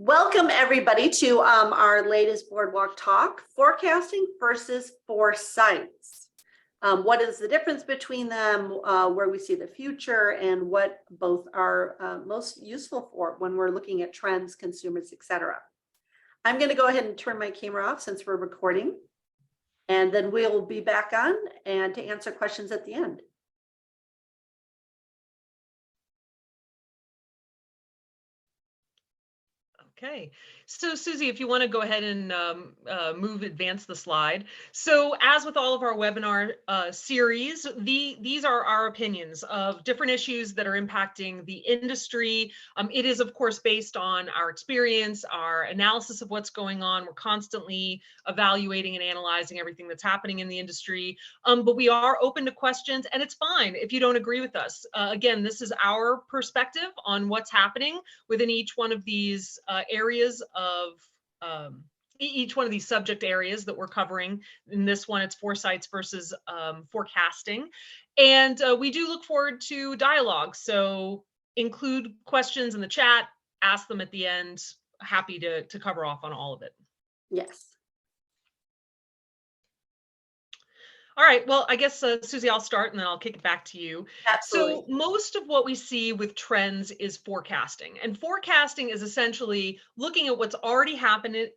Welcome everybody to our latest Boardwalk talk, forecasting versus foresights. What is the difference between them, where we see the future, and what both are most useful for when we're looking at trends, consumers, etc. I'm going to go ahead and turn my camera off since we're recording, and then we'll be back on and to answer questions at the end. Okay, so Susie, if you want to go ahead and advance the slide. So as with all of our webinar series, these are our opinions of different issues that are impacting the industry. It is, of course, based on our experience, our analysis of what's going on. We're constantly evaluating and analyzing everything that's happening in the industry. But we are open to questions, and it's fine if you don't agree with us. Again, this is our perspective on what's happening within each one of these areas of each one of these subject areas that we're covering. In this one, it's foresights versus forecasting. And we do look forward to dialogue. So include questions in the chat, ask them at the end. Happy to cover off on all of it. Yes. All right, well, I guess, Susie, I'll start and then I'll kick it back to you. Absolutely. So most of what we see with trends is forecasting. And forecasting is essentially looking at what's already happening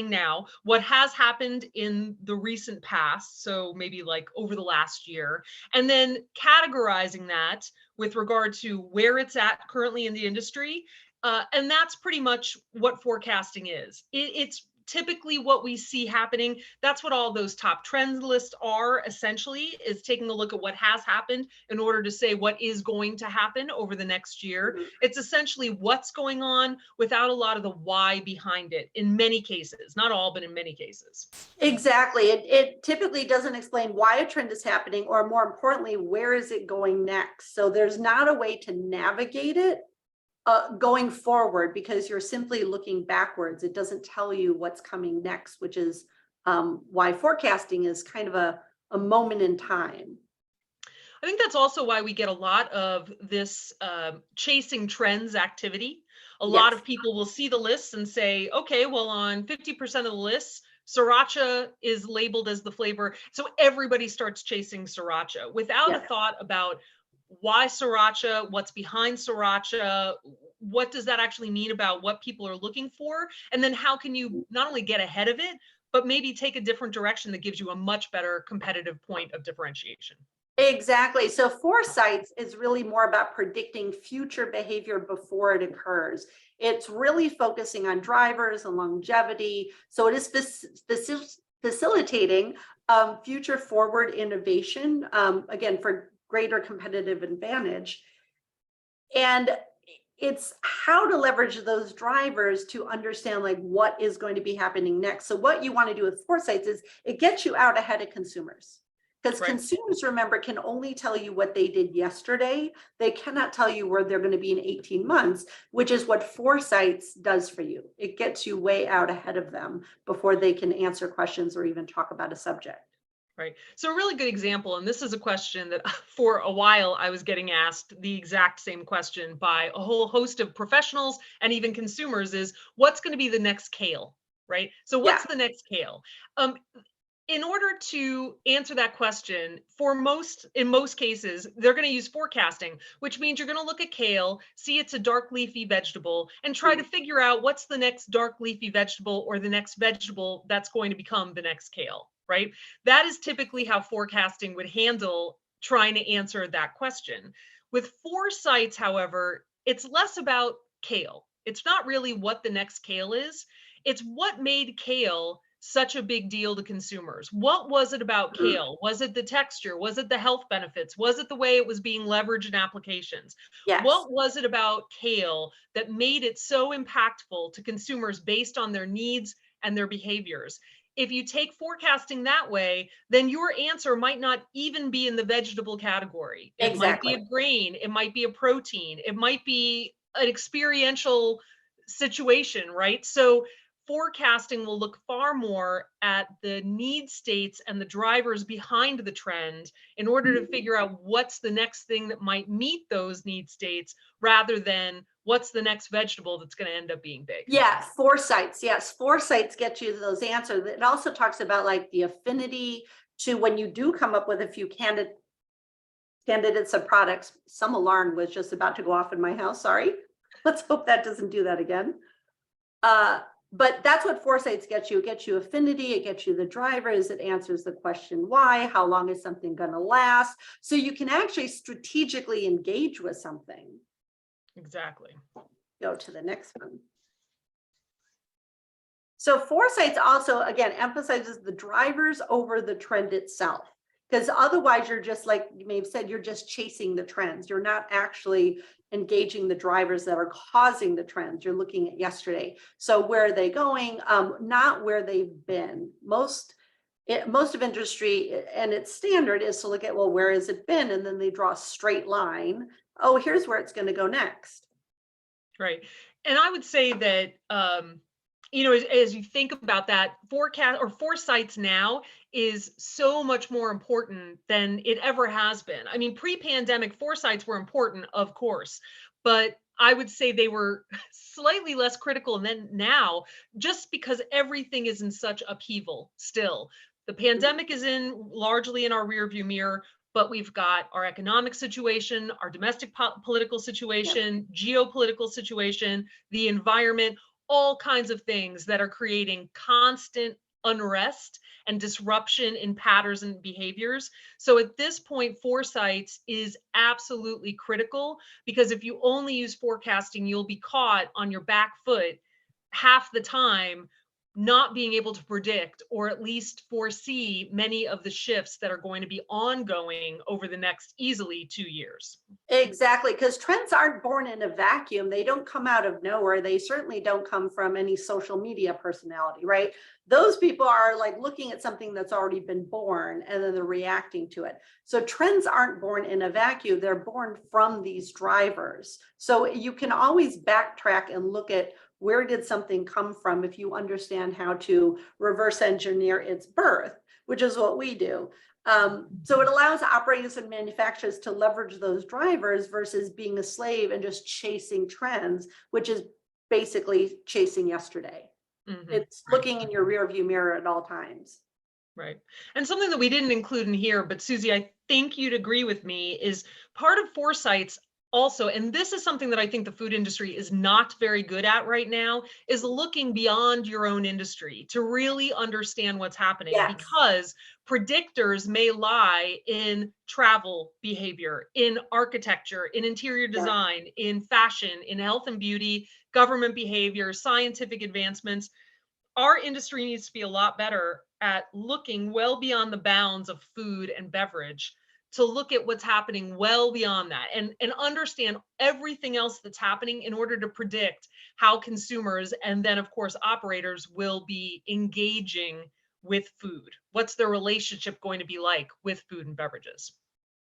now, what has happened in the recent past, so maybe like over the last year, and then categorizing that with regard to where it's at currently in the industry. And that's pretty much what forecasting is. It's typically what we see happening. That's what all those top trends lists are, essentially, is taking a look at what has happened in order to say what is going to happen over the next year. It's essentially what's going on without a lot of the why behind it in many cases, not all, but in many cases. Exactly. It typically doesn't explain why a trend is happening, or more importantly, where is it going next? So there's not a way to navigate it going forward, because you're simply looking backwards. It doesn't tell you what's coming next, which is why forecasting is kind of a moment in time. I think that's also why we get a lot of this chasing trends activity. A lot of people will see the lists and say, okay, well, on 50% of the lists, sriracha is labeled as the flavor. So everybody starts chasing sriracha without a thought about why sriracha, what's behind sriracha, what does that actually mean about what people are looking for? And then how can you not only get ahead of it, but maybe take a different direction that gives you a much better competitive point of differentiation. Exactly. So foresights is really more about predicting future behavior before it occurs. It's really focusing on drivers and longevity. So it is facilitating future forward innovation, again, for greater competitive advantage. And it's how to leverage those drivers to understand like what is going to be happening next. So what you want to do with foresights is it gets you out ahead of consumers. Because consumers, remember, can only tell you what they did yesterday. They cannot tell you where they're going to be in 18 months, which is what foresights does for you. It gets you way out ahead of them before they can answer questions or even talk about a subject. Right. So a really good example, and this is a question that for a while I was getting asked the exact same question by a whole host of professionals and even consumers, is what's going to be the next kale, right? So what's the next kale? In order to answer that question, in most cases, they're going to use forecasting, which means you're going to look at kale, see it's a dark leafy vegetable, and try to figure out what's the next dark leafy vegetable or the next vegetable that's going to become the next kale, right? That is typically how forecasting would handle trying to answer that question. With foresights, however, it's less about kale. It's not really what the next kale is. It's what made kale such a big deal to consumers. What was it about kale? Was it the texture? Was it the health benefits? Was it the way it was being leveraged in applications? What was it about kale that made it so impactful to consumers based on their needs and their behaviors? If you take forecasting that way, then your answer might not even be in the vegetable category. It might be a grain, it might be a protein, it might be an experiential situation, right? So forecasting will look far more at the need states and the drivers behind the trend in order to figure out what's the next thing that might meet those need states rather than what's the next vegetable that's going to end up being big. Yeah, foresights. Yes, foresights get you those answers. It also talks about like the affinity to when you do come up with a few candidates of products. Some alarm was just about to go off in my house. Sorry. Let's hope that doesn't do that again. But that's what foresights gets you. It gets you affinity, it gets you the drivers, it answers the question why, how long is something going to last? So you can actually strategically engage with something. Exactly. Go to the next one. So foresights also, again, emphasizes the drivers over the trend itself. Because otherwise you're just like you may have said, you're just chasing the trends. You're not actually engaging the drivers that are causing the trends. You're looking at yesterday. So where are they going? Not where they've been. Most of industry and its standard is to look at, well, where has it been? And then they draw a straight line. Oh, here's where it's going to go next. Right. And I would say that, as you think about that, forecast or foresights now is so much more important than it ever has been. I mean, pre-pandemic foresights were important, of course, but I would say they were slightly less critical than now, just because everything is in such upheaval still. The pandemic is largely in our rearview mirror, but we've got our economic situation, our domestic political situation, geopolitical situation, the environment, all kinds of things that are creating constant unrest and disruption in patterns and behaviors. So at this point, foresights is absolutely critical, because if you only use forecasting, you'll be caught on your back foot half the time, not being able to predict or at least foresee many of the shifts that are going to be ongoing over the next easily 2 years. Exactly, because trends aren't born in a vacuum. They don't come out of nowhere. They certainly don't come from any social media personality, right? Those people are like looking at something that's already been born and then they're reacting to it. So trends aren't born in a vacuum. They're born from these drivers. So you can always backtrack and look at where did something come from if you understand how to reverse engineer its birth, which is what we do. So it allows operators and manufacturers to leverage those drivers versus being a slave and just chasing trends, which is basically chasing yesterday. It's Right. looking in your rear view mirror at all times. Right. And something that we didn't include in here, but Susie, I think you'd agree with me, is part of foresights also, and this is something that I think the food industry is not very good at right now, is looking beyond your own industry to really understand what's happening, Yes. because predictors may lie in travel behavior, in architecture, in interior design, in fashion, in health and beauty, government behavior, scientific advancements. Our industry needs to be a lot better at looking well beyond the bounds of food and beverage to look at what's happening well beyond that, and understand everything else that's happening in order to predict how consumers and then of course operators will be engaging with food. What's their relationship going to be like with food and beverages?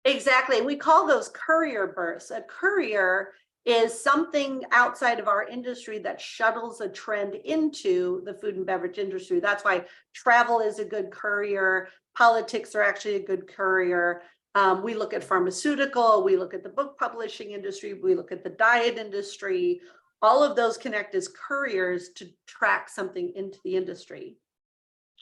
Exactly. We call those courier bursts. A courier is something outside of our industry that shuttles a trend into the food and beverage industry. That's why travel is a good courier. Politics are actually a good courier. We look at pharmaceutical, we look at the book publishing industry, we look at the diet industry. All of those connect as couriers to track something into the industry.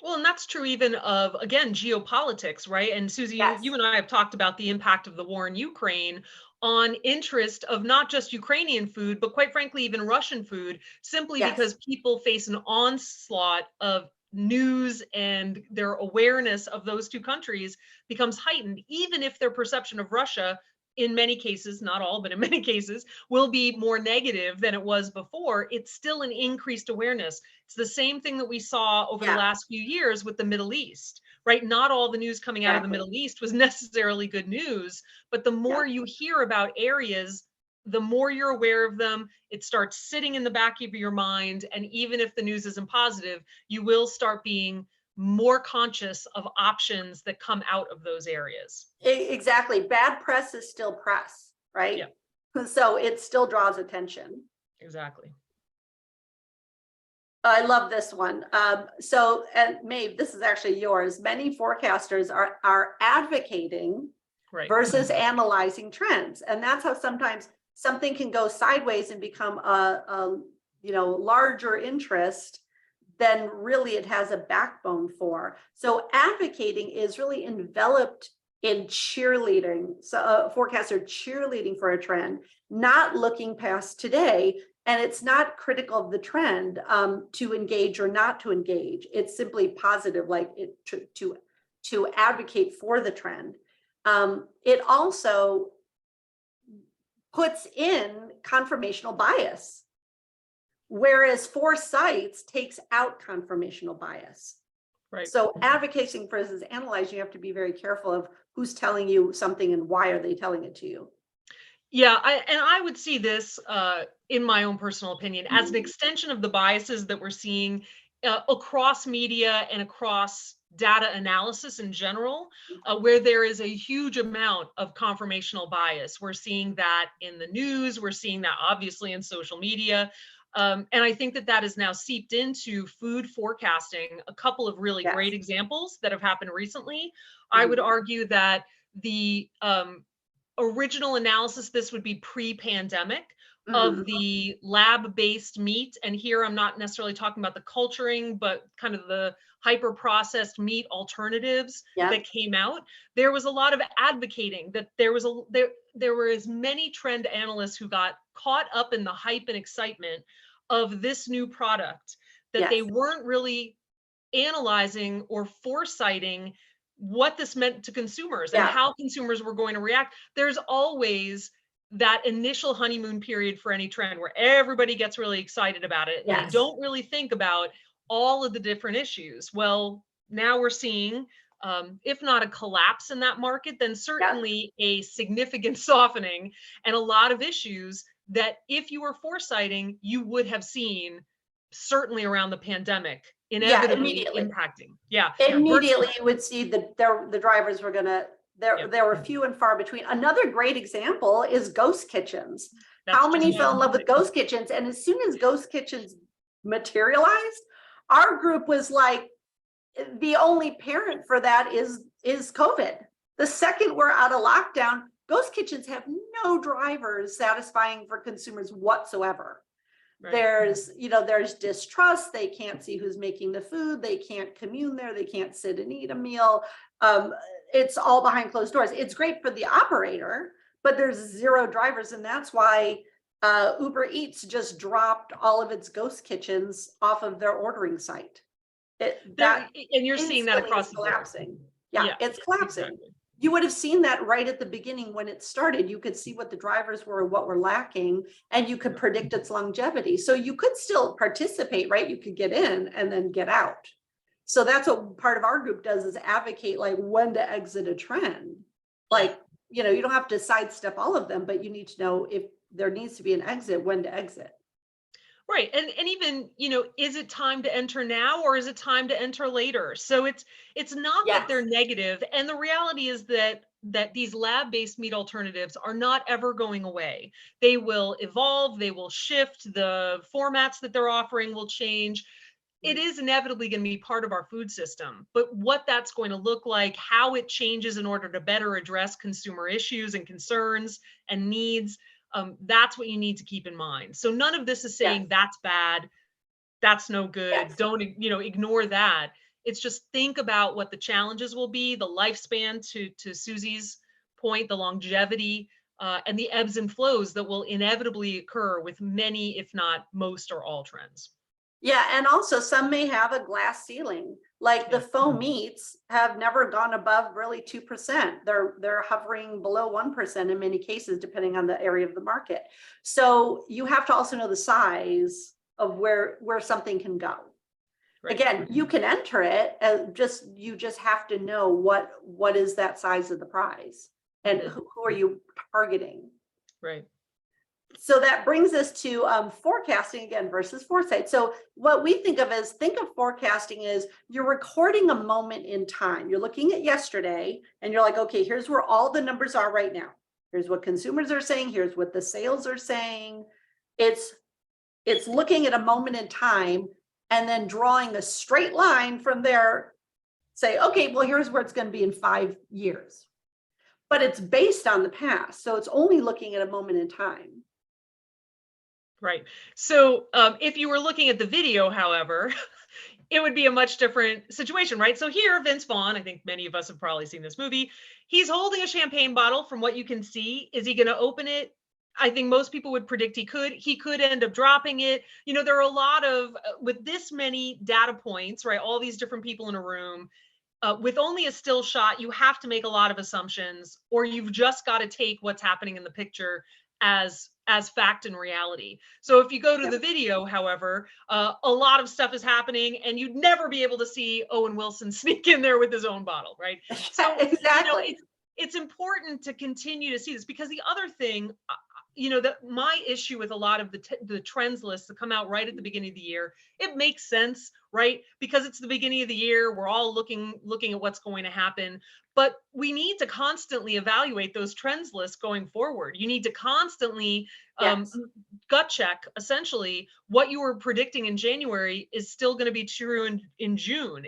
Well, and that's true even of, again, geopolitics, right? And Susie, Yes. you and I have talked about the impact of the war in Ukraine on interest of not just Ukrainian food, but quite frankly, even Russian food, simply Yes. because people face an onslaught of news and their awareness of those two countries becomes heightened, even if their perception of Russia, in many cases, not all, but in many cases, will be more negative than it was before. It's still an increased awareness. It's the same thing that we saw over the Yeah. last few years with the Middle East, right? Not all the news coming out of the Exactly. Middle East was necessarily good news, but the Yeah. more you hear about areas, the more you're aware of them. It starts sitting in the back of your mind. And even if the news isn't positive, you will start being more conscious of options that come out of those areas. Exactly. Bad press is still press, Yeah, right? So it still draws attention. exactly. I love this one. So, and Maeve, this is actually yours. Many forecasters are advocating Right. versus analyzing trends. And that's how sometimes something can go sideways and become a larger interest than really it has a backbone for. So advocating is really enveloped in cheerleading. So a forecaster cheerleading for a trend, not looking past today. And it's not critical of the trend to engage or not to engage. It's simply positive, like it to advocate for the trend. It also puts in confirmational bias, whereas Foresight takes out confirmational bias. Right. So advocating versus analyzing, you have to be very careful of who's telling you something and why are they telling it to you. Yeah, I would see this, in my own personal opinion, as an extension of the biases that we're seeing across media and across data analysis in general, where there is a huge amount of confirmational bias. We're seeing that in the news. We're seeing that obviously in social media. And I think that that is now seeped into food forecasting. A couple of really Yes. great examples that have happened recently. I would argue that the original analysis, this would be pre-pandemic, of the lab-based meat. And here I'm not necessarily talking about the culturing, but kind of the hyper-processed meat alternatives that came out. There was a lot of advocating that there were as many trend analysts who got caught up in the hype and excitement of this new product that they weren't really analyzing or foresighting what this meant to consumers and how consumers were going to react. There's always that initial honeymoon period for any trend where everybody gets really excited about it and they don't really think about all of the different issues. Well, now we're seeing, if not a collapse in that market, then certainly a significant softening and a lot of issues that if you were foresighting, you would have seen certainly around the pandemic inevitably impacting. Immediately you would see that the drivers were gonna, there were few and far between. Another great example is ghost kitchens. How many fell in love with ghost kitchens? And as soon as ghost kitchens materialized, our group was like, the only parent for that is COVID. The second we're out of lockdown, ghost kitchens have no drivers satisfying for consumers whatsoever. There's distrust. They can't see who's making the food. They can't commune there. They can't sit and eat a meal. It's all behind closed doors. It's great for the operator, but there's zero drivers. And that's why Uber Eats just dropped all of its ghost kitchens off of their ordering site. And you're seeing that across the board. Collapsing. Yeah, it's collapsing. Exactly. You would have seen that right at the beginning when it started. You could see what the drivers were, what were lacking, and you could predict its longevity. So you could still participate, right? You could get in and then get out. So that's what part of our group does, is advocate like when to exit a trend. Like, you don't have to sidestep all of them, but you need to know if there needs to be an exit, when to exit. Right. And even, is it time to enter now or is it time to enter later? So it's not that they're negative. And the reality is that these lab-based meat alternatives are not ever going away. They will evolve, they will shift, the formats that they're offering will change. It is inevitably going to be part of our food system, but what that's going to look like, how it changes in order to better address consumer issues and concerns and needs, that's what you need to keep in mind. So none of this is saying that's bad, that's no good, don't, ignore that. It's just think about what the challenges will be, the lifespan, to Susie's point, the longevity, and the ebbs and flows that will inevitably occur with many, if not most or all trends. Yeah, and also some may have a glass ceiling. Like the faux meats have never gone above really 2%. They're hovering below 1% in many cases, depending on the area of the market. So you have to also know the size of where something can go. Right. Again, you can enter it, you just have to know what is that size of the prize and who are you targeting. Right. So that brings us to forecasting again versus foresight. So what we think of forecasting is you're recording a moment in time. You're looking at yesterday and you're like, okay, here's where all the numbers are right now. Here's what consumers are saying. Here's what the sales are saying. It's looking at a moment in time and then drawing a straight line from there, say, okay, well, here's where it's going to be in 5 years. But it's based on the past. So it's only looking at a moment in time. Right. So if you were looking at the video, however, it would be a much different situation, right? So here, Vince Vaughn, I think many of us have probably seen this movie. He's holding a champagne bottle from what you can see. Is he going to open it? I think most people would predict he could. He could end up dropping it. You know, there are a lot of, with this many data points, right? All these different people in a room, with only a still shot, you have to make a lot of assumptions, or you've just got to take what's happening in the picture as fact and reality. So if you go to the video, however, a lot of stuff is happening, and you'd never be able to see Owen Wilson sneak in there with his own bottle, right? So Exactly. it's important to continue to see this, because the other thing, that my issue with a lot of the trends lists that come out right at the beginning of the year, it makes sense, right? Because it's the beginning of the year, we're all looking at what's going to happen, but we need to constantly evaluate those trends lists going forward. You need to constantly Yes. gut check, essentially, what you were predicting in January is still going to be true in June.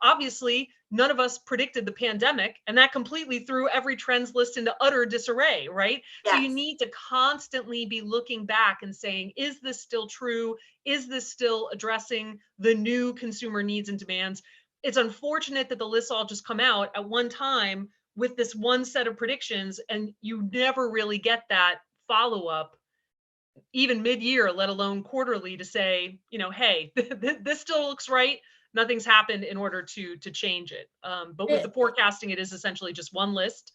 Obviously, none of us predicted the pandemic, and that completely threw every trends list into utter disarray, right? So you Yes. need to constantly be looking back and saying, is this still true? Is this still addressing the new consumer needs and demands? It's unfortunate that the lists all just come out at one time with this one set of predictions, and you never really get that follow-up even mid-year, let alone quarterly, to say, hey, this still looks right. Nothing's happened in order to change it. But with the forecasting, it is essentially just one list.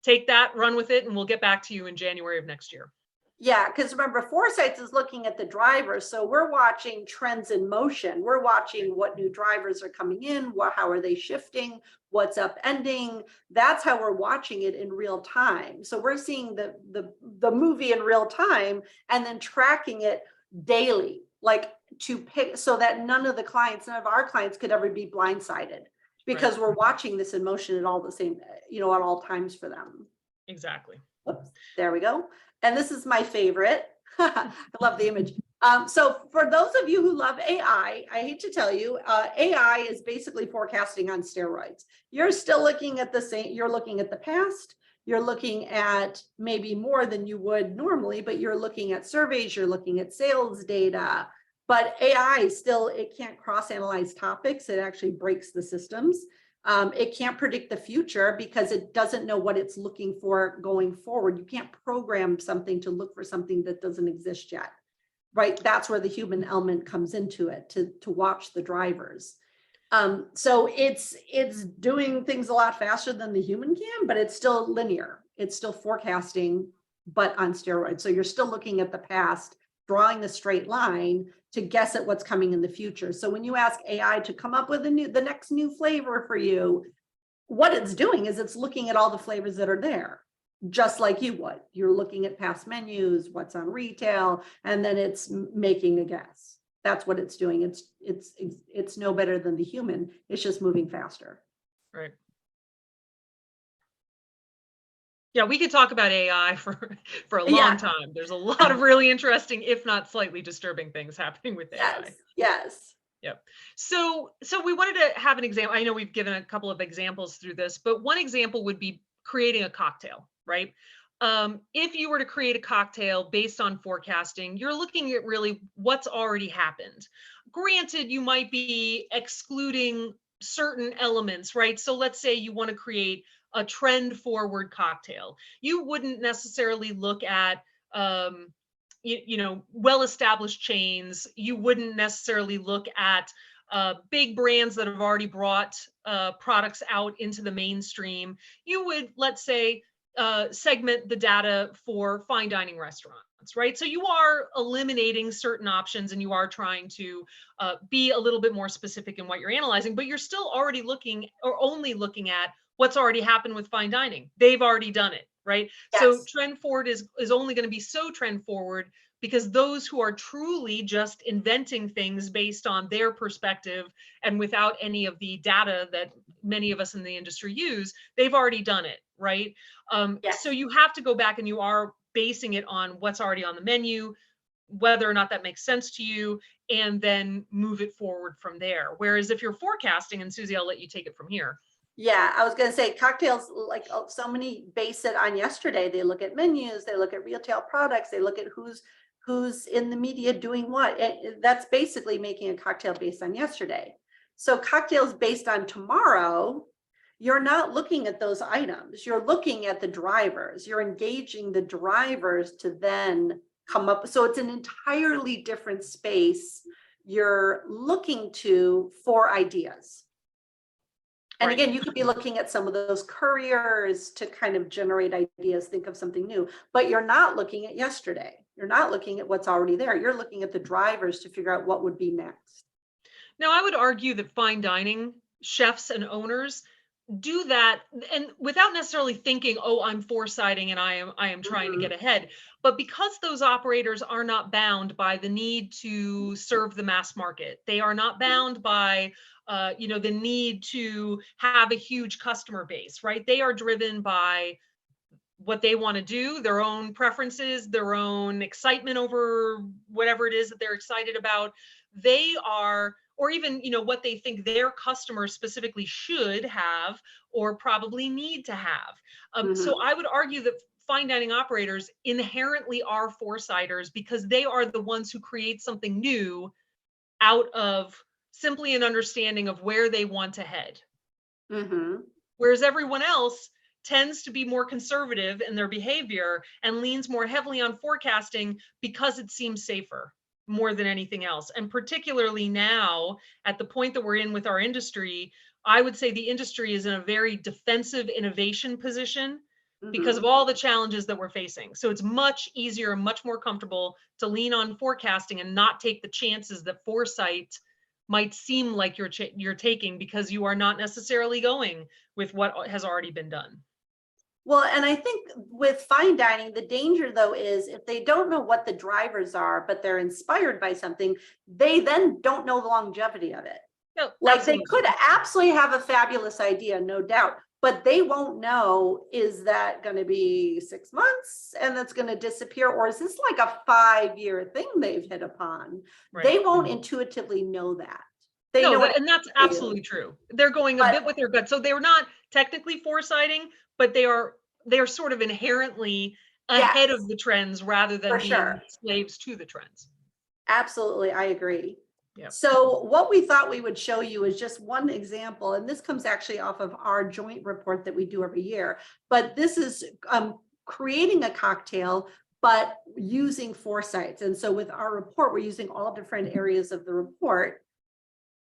Take that, run with it, and we'll get back to you in January of next year. Yeah, because remember, Foresight is looking at the drivers. So we're watching trends in motion. We're watching what new drivers are coming in, how are they shifting, what's upending. That's how we're watching it in real time. So we're seeing the movie in real time and then tracking it daily, like to pick, so that none of our clients could ever be blindsided, because Right. we're watching this in motion at all the same, at all times for them. Exactly. Oops, there we go. And this is my favorite. I love the image. So for those of you who love AI, I hate to tell you, AI is basically forecasting on steroids. You're still looking at the same, you're looking at the past, you're looking at maybe more than you would normally, but you're looking at surveys, you're looking at sales data. But AI still, it can't cross-analyze topics. It actually breaks the systems. It can't predict the future because it doesn't know what it's looking for going forward. You can't program something to look for something that doesn't exist yet, right? That's where the human element comes into it, to watch the drivers. So it's doing things a lot faster than the human can, but it's still linear. It's still forecasting, but on steroids. So you're still looking at the past, drawing the straight line to guess at what's coming in the future. So when you ask AI to come up with the next new flavor for you, what it's doing is it's looking at all the flavors that are there, just like you would. You're looking at past menus, what's on retail, and then it's making a guess. That's what it's doing. It's no better than the human. It's just moving faster. Right. Yeah, we could talk about AI for a long time. There's a lot of really interesting, if not slightly disturbing, things happening with AI. Yes. Yep. So we wanted to have an example. I know we've given a couple of examples through this, but one example would be creating a cocktail, right? If you were to create a cocktail based on forecasting, you're looking at really what's already happened. Granted, you might be excluding certain elements, right? So let's say you want to create a trend forward cocktail. You wouldn't necessarily look at well-established chains. You wouldn't necessarily look at big brands that have already brought products out into the mainstream. You would, let's say, segment the data for fine dining restaurants, right? So you are eliminating certain options, and you are trying to be a little bit more specific in what you're analyzing, but you're still already looking, or only looking at, what's already happened with fine dining. They've already done it, right? Yes. So trend forward is only going to be so trend forward because those who are truly just inventing things based on their perspective and without any of the data that many of us in the industry use, they've already done it, right? Yes. So you have to go back, and you are basing it on what's already on the menu. whether or not that makes sense to you, and then move it forward from there. Whereas if you're forecasting, and Susie, I'll let you take it from here. Yeah, I was going to say cocktails, like so many base it on yesterday. They look at menus, they look at retail products, they look at who's in the media doing what. That's basically making a cocktail based on yesterday. So cocktails based on tomorrow, you're not looking at those items. You're looking at the drivers. You're engaging the drivers to then come up. So it's an entirely different space you're looking to for ideas. And Right. again, you could be looking at some of those couriers to kind of generate ideas, think of something new, but you're not looking at yesterday. You're not looking at what's already there. You're looking at the drivers to figure out what would be next. Now, I would argue that fine dining chefs and owners do that, and without necessarily thinking, oh, I'm foresighting and I am trying to Mhm. get ahead, but because those operators are not bound by the need to serve the mass market, they are not bound by the need to have a huge customer base, right? They are driven by what they want to do, their own preferences, their own excitement over whatever it is that they're excited about. They are, or even, what they think their customers specifically should have or probably need to have. So Mhm. I would argue that fine dining operators inherently are foresighters because they are the ones who create something new out of simply an understanding of where they want to head. Mhm. Whereas everyone else tends to be more conservative in their behavior and leans more heavily on forecasting because it seems safer more than anything else. And particularly now, at the point that we're in with our industry, I would say the industry is in a very defensive innovation position because of Mhm. all the challenges that we're facing. So it's much easier and much more comfortable to lean on forecasting and not take the chances that foresight might seem like you're taking because you are not necessarily going with what has already been done. Well, and I think with fine dining, the danger though is if they don't know what the drivers are, but they're inspired by something, they then don't know the longevity of it. No, Like they absolutely. could absolutely have a fabulous idea, no doubt, but they won't know, is that going to be 6 months and that's going to disappear? Or is this like a 5-year thing they've hit upon? Right. They won't intuitively know that. They No, know what and that's to do, absolutely true. They're going a but bit with their gut. So they're not technically foresighting, but they are sort of inherently ahead yes, of the trends rather for than being sure. slaves to the trends. Absolutely, I agree. Yeah. So what we thought we would show you is just one example, and this comes actually off of our joint report that we do every year. But this is creating a cocktail, but using foresights. And so with our report, we're using all different areas of the report.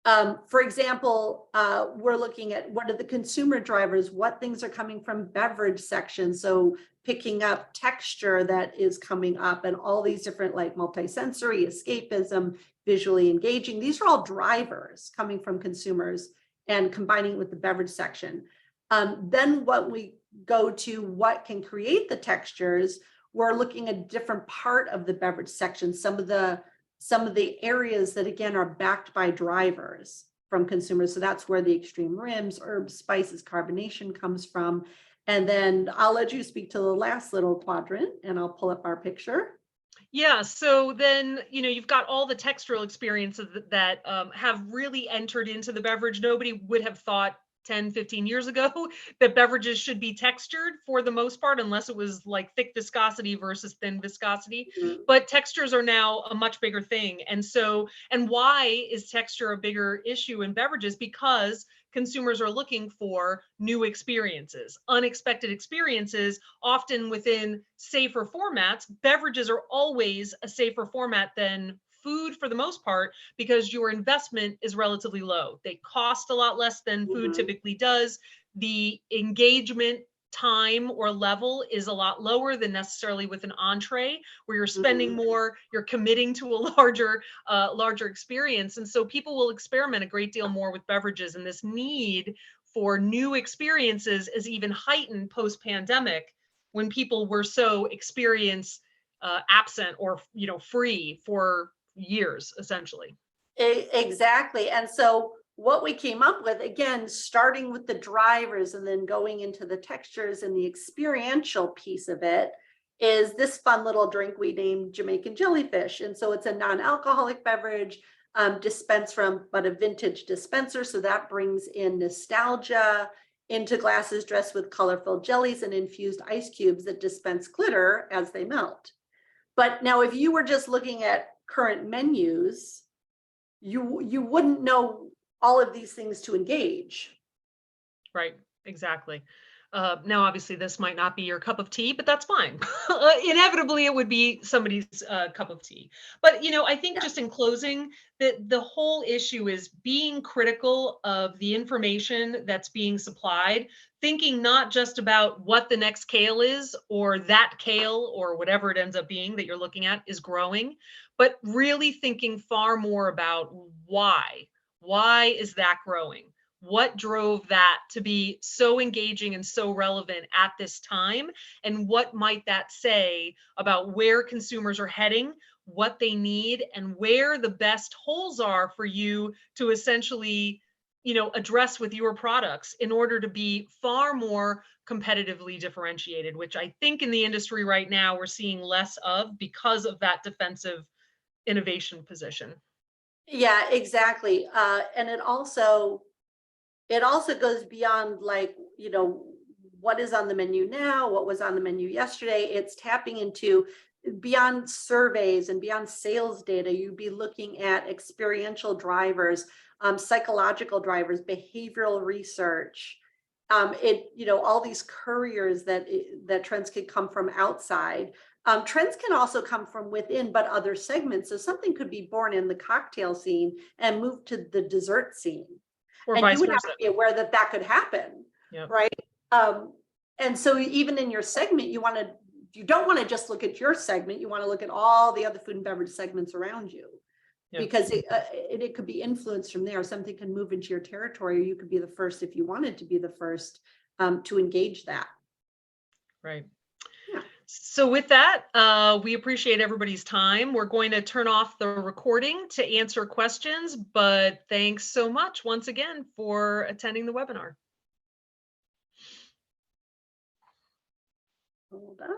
For example, we're looking at what are the consumer drivers, what things are coming from beverage section. So picking up texture that is coming up and all these different like multisensory, escapism, visually engaging. These are all drivers coming from consumers and combining with the beverage section. Then what we go to what can create the textures, we're looking at a different part of the beverage section. Some of the areas that again are backed by drivers from consumers. So that's where the extreme rims, herbs, spices, carbonation comes from. And then I'll let you speak to the last little quadrant and I'll pull up our picture. Yeah, so then, you've got all the textural experiences that have really entered into the beverage. Nobody would have thought 10, 15 years ago that beverages should be textured for the most part, unless it was like thick viscosity versus thin viscosity. Mhm. But textures are now a much bigger thing. And why is texture a bigger issue in beverages? Because consumers are looking for new experiences, unexpected experiences, often within safer formats. Beverages are always a safer format than food for the most part because your investment is relatively low. They cost a lot less than food Mhm. typically does. The engagement time or level is a lot lower than necessarily with an entree where you're spending Mhm. more, you're committing to a larger experience. And so people will experiment a great deal more with beverages, and this need for new experiences is even heightened post pandemic when people were so experience absent or free for years essentially. Exactly. And so what we came up with, again, starting with the drivers and then going into the textures and the experiential piece of it, is this fun little drink we named Jamaican Jellyfish. And so it's a non-alcoholic beverage, dispensed from but a vintage dispenser. So that brings in nostalgia into glasses dressed with colorful jellies and infused ice cubes that dispense glitter as they melt. But now if you were just looking at current menus, you wouldn't know all of these things to engage. Right, exactly. Now, obviously, this might not be your cup of tea, but that's fine. Inevitably, it would be somebody's cup of tea. But I think Yeah. just in closing, that the whole issue is being critical of the information that's being supplied, thinking not just about what the next kale is, or that kale, or whatever it ends up being that you're looking at is growing, but really thinking far more about why. Why is that growing? What drove that to be so engaging and so relevant at this time? And what might that say about where consumers are heading, what they need, and where the best holes are for you to essentially, address with your products in order to be far more competitively differentiated, which I think in the industry right now we're seeing less of because of that defensive innovation position. Yeah, exactly. And it also goes beyond, like, what is on the menu now, what was on the menu yesterday. It's tapping into beyond surveys and beyond sales data. You'd be looking at experiential drivers, psychological drivers, behavioral research. All these couriers that trends could come from outside. Trends can also come from within, but other segments. So something could be born in the cocktail scene and move to the dessert scene, Or and you vice would have versa. to be aware that that could happen, Yep. right? Um, and so even in your segment, you don't want to just look at your segment. You want to look at all the other food and beverage segments around you, Yep. because it could be influenced from there. Something can move into your territory, or you could be the first, if you wanted to be the first, to engage that. Right. Yeah. So with that, we appreciate everybody's time. We're going to turn off the recording to answer questions, but thanks so much once again for attending the webinar. Hold on.